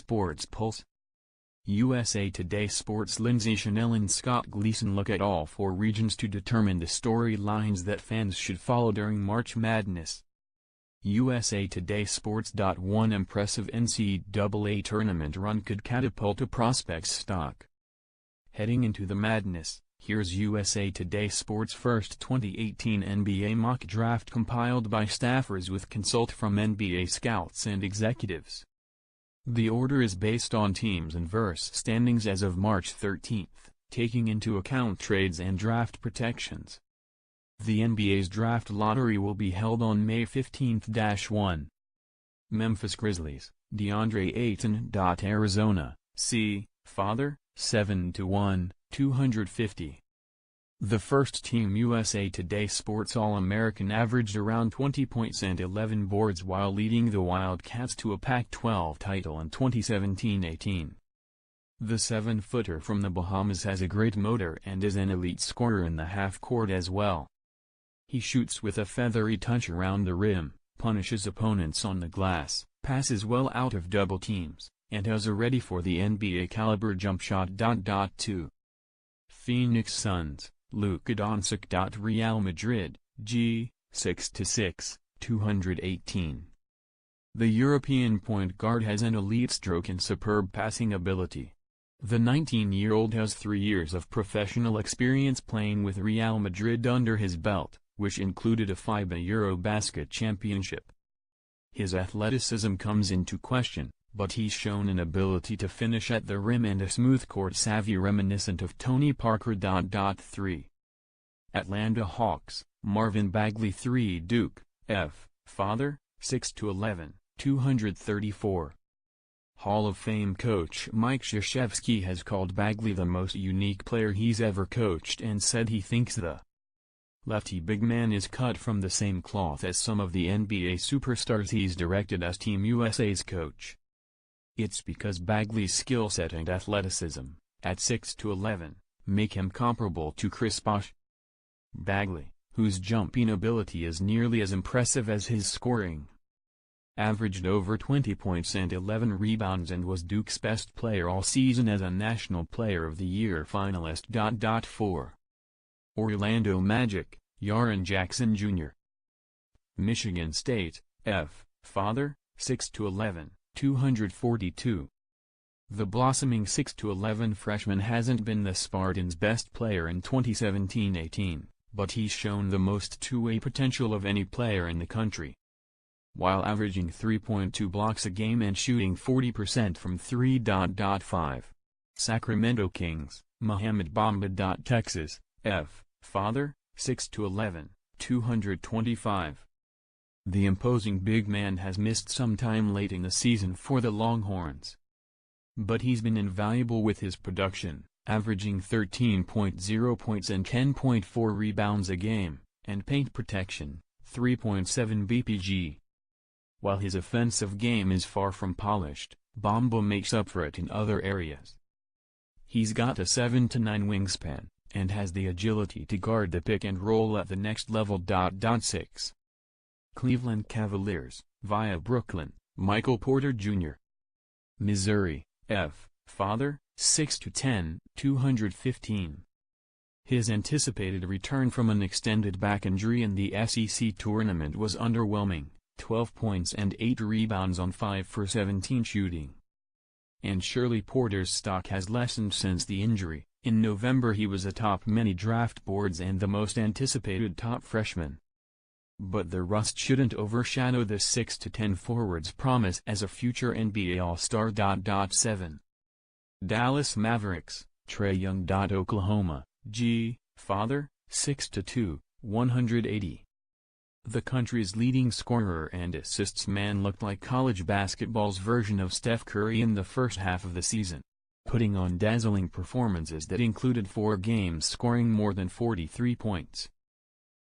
SportsPulse. USA Today Sports. Lindsay, Schnell and Scott Gleeson look at all four regions to determine the storylines that fans should follow during March Madness. USA Today Sports. One impressive NCAA tournament run could catapult a prospect's stock. Heading into the madness, here's USA Today Sports' first 2018 NBA mock draft compiled by staffers with consult from NBA scouts and executives. The order is based on teams and verse standings as of March 13, taking into account trades and draft protections. The NBA's draft lottery will be held on May 15-1. Memphis Grizzlies, Deandre Ayton. Arizona, C. Father, 7-1, 250. The first-team USA Today Sports All-American averaged around 20 points and 11 boards while leading the Wildcats to a Pac-12 title in 2017-18. The 7-footer from the Bahamas has a great motor and is an elite scorer in the half-court as well. He shoots with a feathery touch around the rim, punishes opponents on the glass, passes well out of double teams, and has a ready for the NBA caliber jump shot. 2. Phoenix Suns, Luka Doncic. Real Madrid, G. 6-6, 218. The European point guard has an elite stroke and superb passing ability. The 19-year-old has 3 years of professional experience playing with Real Madrid under his belt, which included a FIBA Eurobasket championship. His athleticism comes into question, but he's shown an ability to finish at the rim and a smooth court savvy reminiscent of Tony Parker. 3. Atlanta Hawks, Marvin Bagley. 3. Duke, F. Father, 6-11, 234. Hall of Fame coach Mike Krzyzewski has called Bagley the most unique player he's ever coached and said he thinks the lefty big man is cut from the same cloth as some of the NBA superstars he's directed as Team USA's coach. It's because Bagley's skill set and athleticism, at 6-11, make him comparable to Chris Bosh. Bagley, whose jumping ability is nearly as impressive as his scoring, averaged over 20 points and 11 rebounds and was Duke's best player all season as a National Player of the Year finalist. 4. Orlando Magic, Jaren Jackson Jr. Michigan State, F. Father, 6-11, 242. The blossoming 6-11 freshman hasn't been the Spartans' best player in 2017-18, but he's shown the most two-way potential of any player in the country. While averaging 3.2 blocks a game and shooting 40% from 3. 5. Sacramento Kings, Mohamed Bamba. Texas, F. Father, 6-11, 225. The imposing big man has missed some time late in the season for the Longhorns. But he's been invaluable with his production, averaging 13.0 points and 10.4 rebounds a game, and paint protection, 3.7 BPG. While his offensive game is far from polished, Bamba makes up for it in other areas. He's got a 7-9 wingspan, and has the agility to guard the pick and roll at the next level. 6. Cleveland Cavaliers, via Brooklyn, Michael Porter Jr. Missouri, F. Father, 6-10, 215. His anticipated return from an extended back injury in the SEC tournament was underwhelming, 12 points and 8 rebounds on 5 for 17 shooting. And surely Porter's stock has lessened since the injury. In November he was atop many draft boards and the most anticipated top freshman. But the rust shouldn't overshadow the 6-10 forward's promise as a future NBA All-Star. 7. Dallas Mavericks, Trae Young. Oklahoma, G. Father, 6-2, 180. The country's leading scorer and assists man looked like college basketball's version of Steph Curry in the first half of the season, putting on dazzling performances that included 4 games scoring more than 43 points.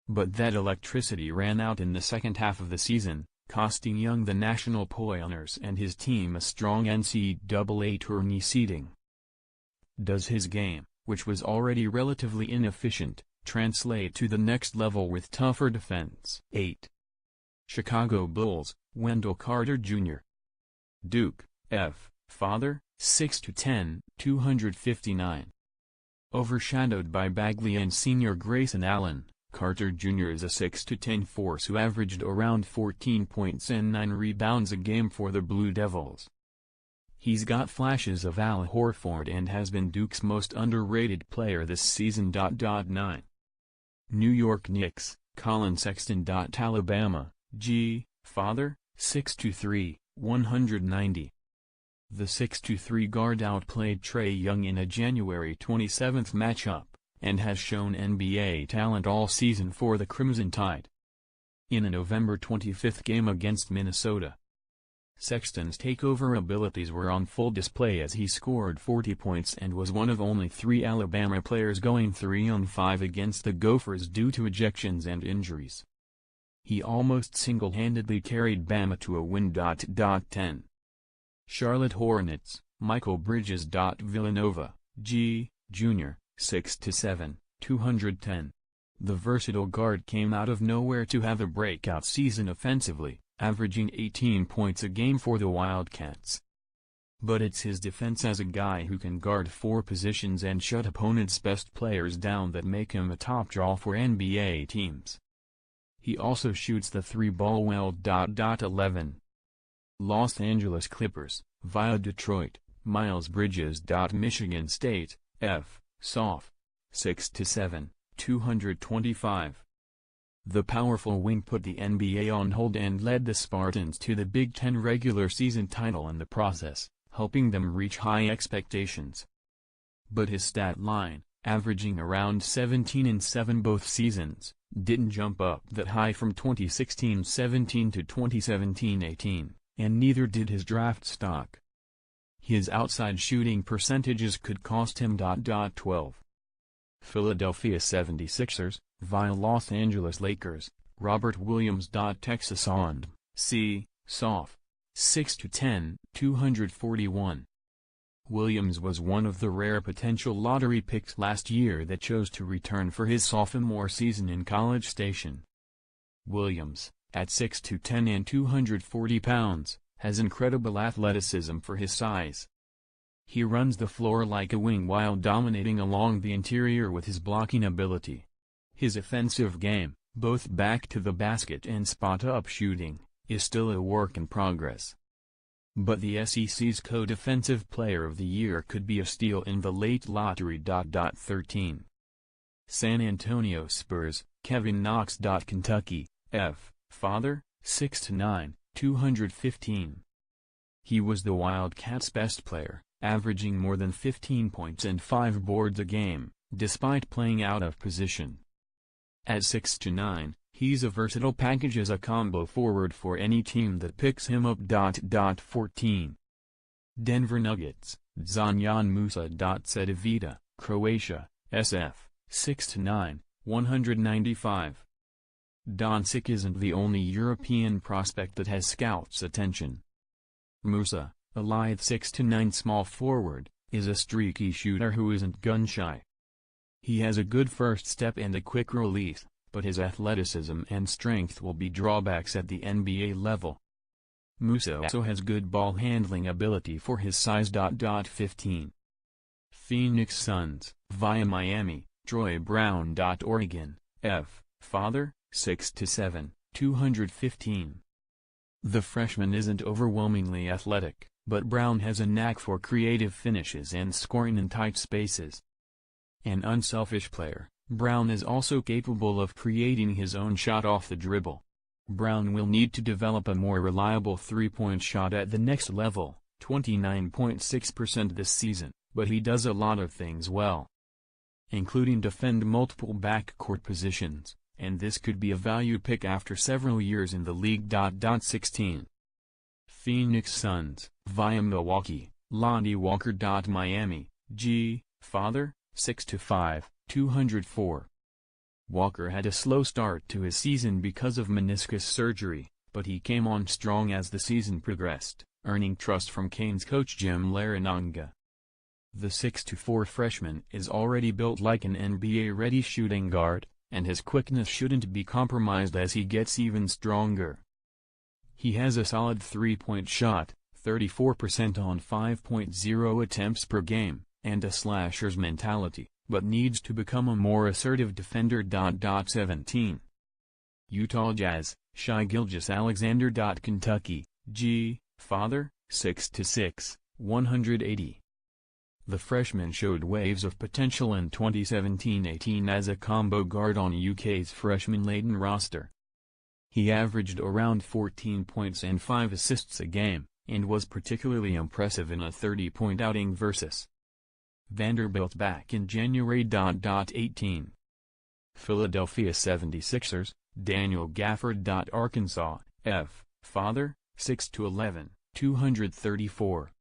But that electricity ran out in the second half of the season, costing Young the national honors and his team a strong NCAA tourney seeding. Does his game, which was already relatively inefficient, translate to the next level with tougher defense? 8. Chicago Bulls, Wendell Carter Jr. Duke, F. father, 6'10", 259. Overshadowed by Bagley and senior Grayson Allen, Carter Jr. is a 6'10" force who averaged around 14 points and 9 rebounds a game for the Blue Devils. He's got flashes of Al Horford and has been Duke's most underrated player this season. 9. New York Knicks, Colin Sexton. Alabama, G. Father, 6'3", 190. The 6'3" guard outplayed Trae Young in a January 27 matchup, and has shown NBA talent all season for the Crimson Tide. In a November 25 game against Minnesota, Sexton's takeover abilities were on full display as he scored 40 points and was one of only 3 Alabama players going 3-on-5 against the Gophers due to ejections and injuries. He almost single-handedly carried Bama to a win. 10. Charlotte Hornets, Michael Bridges. Villanova, G. Jr., 6'7", 210. The versatile guard came out of nowhere to have a breakout season offensively, averaging 18 points a game for the Wildcats. But it's his defense as a guy who can guard 4 positions and shut opponents' best players down that make him a top draw for NBA teams. He also shoots the 3-ball well. 11. Los Angeles Clippers, via Detroit, Miles Bridges. Michigan State, F. Soph. 6'7", 225. The powerful wing put the NBA on hold and led the Spartans to the Big Ten regular season title in the process, helping them reach high expectations. But his stat line, averaging around 17 and 7 both seasons, didn't jump up that high from 2016-17 to 2017-18, and neither did his draft stock. His outside shooting percentages could cost him. 12. Philadelphia 76ers, via Los Angeles Lakers, Robert Williams. Texas A&M, C. Soph. 6'10", 241. Williams was one of the rare potential lottery picks last year that chose to return for his sophomore season in College Station. Williams, at 6'10" and 240 pounds, has incredible athleticism for his size. He runs the floor like a wing while dominating along the interior with his blocking ability. His offensive game, both back to the basket and spot-up shooting, is still a work in progress. But the SEC's Co-Defensive Player of the Year could be a steal in the late lottery. 13. San Antonio Spurs, Kevin Knox. Kentucky, F. Father, 6'9", 215. He was the Wildcats' best player, averaging more than 15 points and 5 boards a game, despite playing out of position. At 6'9", he's a versatile package as a combo forward for any team that picks him up. 14. Denver Nuggets, Zanjan Musa. Cedevita, Croatia, SF, 6'9", 195. Doncic isn't the only European prospect that has scouts' attention. Musa, a lithe 6'9" small forward, is a streaky shooter who isn't gun-shy. He has a good first step and a quick release, but his athleticism and strength will be drawbacks at the NBA level. Musa also has good ball handling ability for his size. 15. Phoenix Suns, via Miami, Troy Brown. Oregon, F. Father, 6'7", 215. The freshman isn't overwhelmingly athletic, but Brown has a knack for creative finishes and scoring in tight spaces. An unselfish player, Brown is also capable of creating his own shot off the dribble. Brown will need to develop a more reliable three-point shot at the next level, 29.6% this season, but he does a lot of things well, including defend multiple backcourt positions, and this could be a value pick after several years in the league. 16. Phoenix Suns, via Milwaukee, Lonnie Walker. Miami, G. Father, 6'5", 204. Walker had a slow start to his season because of meniscus surgery, but he came on strong as the season progressed, earning trust from Canes coach Jim Larinaga. The 6'4" freshman is already built like an NBA-ready shooting guard, and his quickness shouldn't be compromised as he gets even stronger. He has a solid three-point shot, 34% on 5.0 attempts per game, and a slasher's mentality, but needs to become a more assertive defender. 17. Utah Jazz, Shai Gilgeous-Alexander. Kentucky, G. Father, 6'6", 180. The freshman showed waves of potential in 2017-18 as a combo guard on UK's freshman-laden roster. He averaged around 14 points and 5 assists a game, and was particularly impressive in a 30-point outing versus Vanderbilt back in January. 18. Philadelphia 76ers, Daniel Gafford. Arkansas, F. Father, 6'11", 234.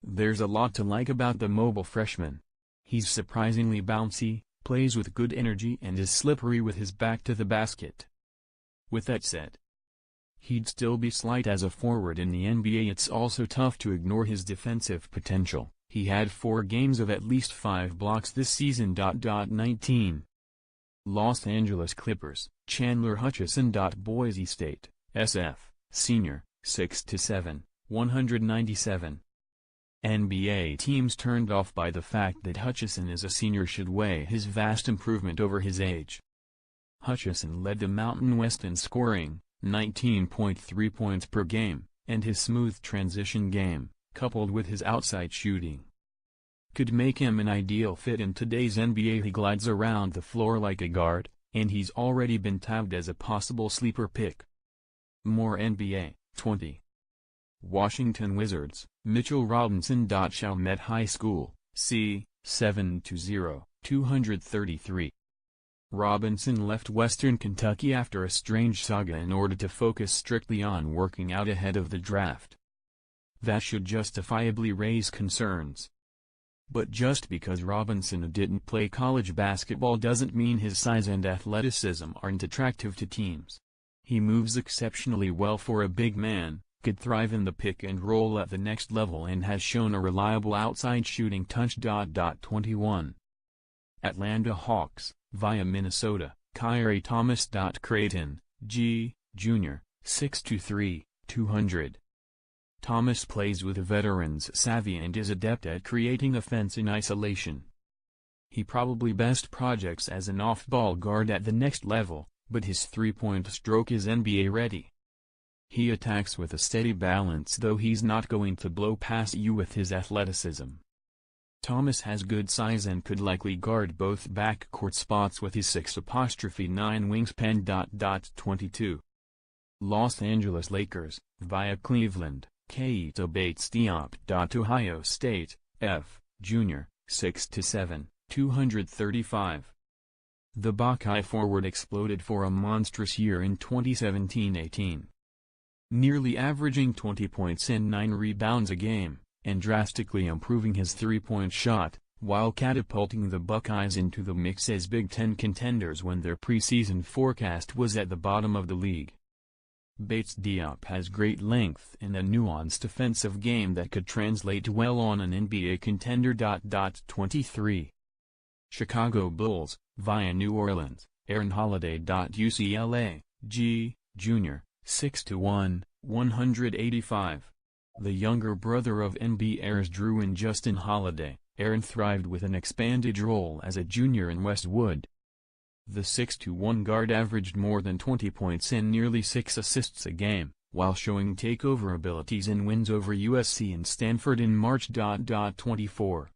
There's a lot to like about the mobile freshman. He's surprisingly bouncy, plays with good energy and is slippery with his back to the basket. With that said, he'd still be slight as a forward in the NBA. It's also tough to ignore his defensive potential. He had 4 games of at least 5 blocks this season. 19. Los Angeles Clippers, Chandler Hutchison. Boise State, SF, Senior, 6'7", 197. NBA teams turned off by the fact that Hutchison is a senior should weigh his vast improvement over his age. Hutchison led the Mountain West in scoring, 19.3 points per game, and his smooth transition game, coupled with his outside shooting, could make him an ideal fit in today's NBA. He glides around the floor like a guard, and he's already been tabbed as a possible sleeper pick. More NBA. 20. Washington Wizards, Mitchell Robinson. Chalmette High School, C. 7-0, 233. Robinson left Western Kentucky after a strange saga in order to focus strictly on working out ahead of the draft. That should justifiably raise concerns. But just because Robinson didn't play college basketball doesn't mean his size and athleticism aren't attractive to teams. He moves exceptionally well for a big man, could thrive in the pick and roll at the next level, and has shown a reliable outside shooting touch. 21. Atlanta Hawks, via Minnesota, Kyrie Thomas. Creighton, G. Jr., 6'3", 200. Thomas plays with a veteran's savvy and is adept at creating offense in isolation. He probably best projects as an off-ball guard at the next level, but his three-point stroke is NBA ready. He attacks with a steady balance, though he's not going to blow past you with his athleticism. Thomas has good size and could likely guard both backcourt spots with his 6'9" wingspan. 22. Los Angeles Lakers, via Cleveland, Keita Bates-Diop. Ohio State, F. Jr., 6'7", 235. The Buckeye forward exploded for a monstrous year in 2017-18. Nearly averaging 20 points and 9 rebounds a game, and drastically improving his three-point shot, while catapulting the Buckeyes into the mix as Big Ten contenders when their preseason forecast was at the bottom of the league. Bates-Diop has great length and a nuanced offensive game that could translate well on an NBA contender. 23. Chicago Bulls, via New Orleans, Aaron Holiday. UCLA, G. Jr., 6'1", 185. The younger brother of NBA's Drew and Justin Holiday, Aaron thrived with an expanded role as a junior in Westwood. The 6'1" guard averaged more than 20 points and nearly 6 assists a game, while showing takeover abilities in wins over USC and Stanford in March. 24.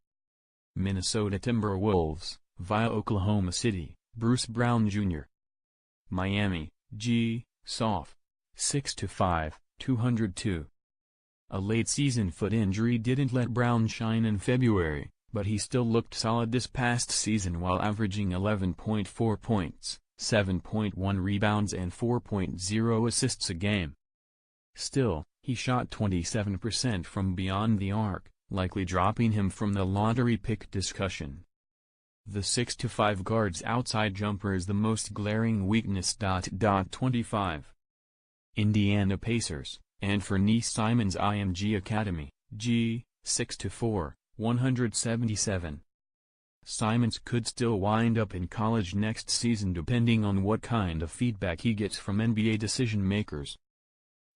Minnesota Timberwolves, via Oklahoma City, Bruce Brown Jr. Miami, G. Soft, 6'5", 202. A late-season foot injury didn't let Brown shine in February, but he still looked solid this past season while averaging 11.4 points, 7.1 rebounds and 4.0 assists a game. Still, he shot 27% from beyond the arc, likely dropping him from the lottery pick discussion. The 6'5" guard's outside jumper is the most glaring weakness. 25. Indiana Pacers, Anfernee Simons IMG Academy, G. 6'4", 177. Simons could still wind up in college next season depending on what kind of feedback he gets from NBA decision-makers.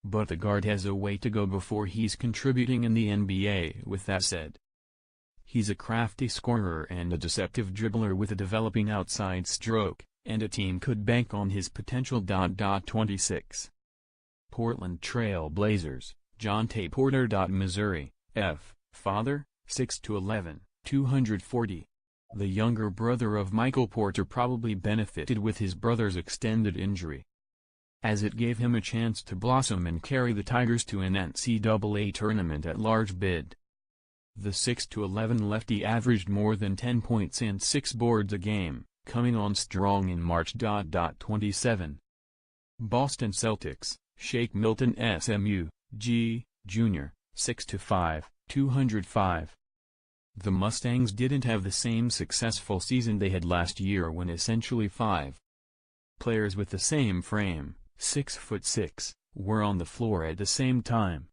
but the guard has a way to go before he's contributing in the NBA. With that said, he's a crafty scorer and a deceptive dribbler with a developing outside stroke, and a team could bank on his potential. 26. Portland Trail Blazers, Jonte Porter. Missouri, F. Father, 6'11", 240. The younger brother of Michael Porter probably benefited with his brother's extended injury, as it gave him a chance to blossom and carry the Tigers to an NCAA Tournament at large bid. The 6'11" lefty averaged more than 10 points and 6 boards a game, coming on strong in March. 27. Boston Celtics, Shake Milton. SMU, G. Jr., 6'5", 205. The Mustangs didn't have the same successful season they had last year when essentially 5 players with the same frame, 6'6", were on the floor at the same time.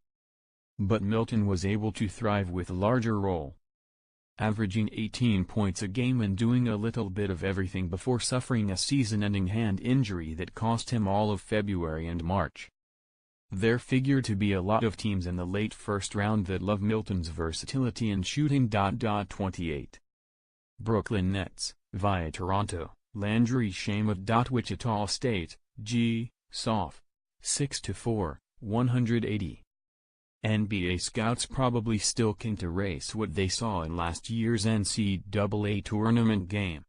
But Milton was able to thrive with a larger role, averaging 18 points a game and doing a little bit of everything before suffering a season-ending hand injury that cost him all of February and March. There figure to be a lot of teams in the late first round that love Milton's versatility and shooting. 28. Brooklyn Nets, via Toronto, Landry Shamet. Wichita State, G. Soph, 6'4", 180. NBA scouts probably still can't erase what they saw in last year's NCAA Tournament game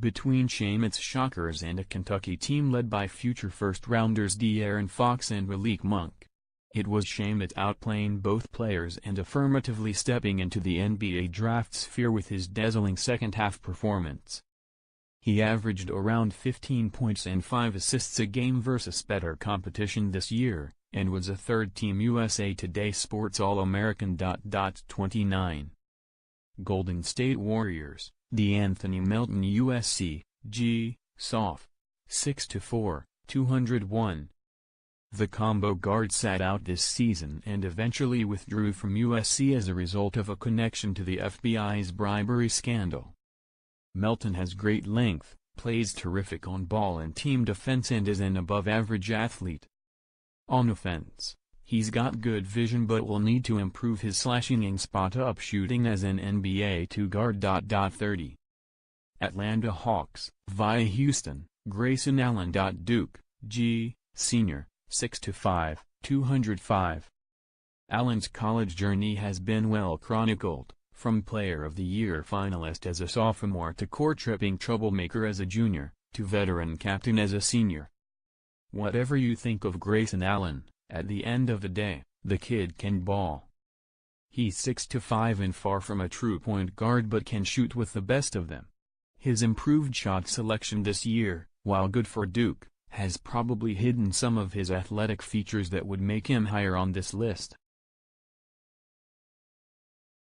between Shamet's Shockers and a Kentucky team led by future first-rounders De'Aaron Fox and Malik Monk. It was Shamet outplaying both players and affirmatively stepping into the NBA draft sphere with his dazzling second-half performance. He averaged around 15 points and 5 assists a game versus better competition this year, and was a third-team USA Today Sports All-American. 29. Golden State Warriors, DeAnthony Melton. USC, G. Soph, 6'4", 201. The combo guard sat out this season and eventually withdrew from USC as a result of a connection to the FBI's bribery scandal. Melton has great length, plays terrific on ball and team defense, and is an above-average athlete. On offense, he's got good vision but will need to improve his slashing and spot-up shooting as an NBA 2 guard. 30. Atlanta Hawks, via Houston, Grayson Allen. Duke, G. Senior, 6'5", 205. Allen's college journey has been well chronicled, from Player of the Year finalist as a sophomore to court-tripping troublemaker as a junior, to veteran captain as a senior. Whatever you think of Grayson Allen, at the end of the day, the kid can ball. He's 6'5" and far from a true point guard but can shoot with the best of them. His improved shot selection this year, while good for Duke, has probably hidden some of his athletic features that would make him higher on this list.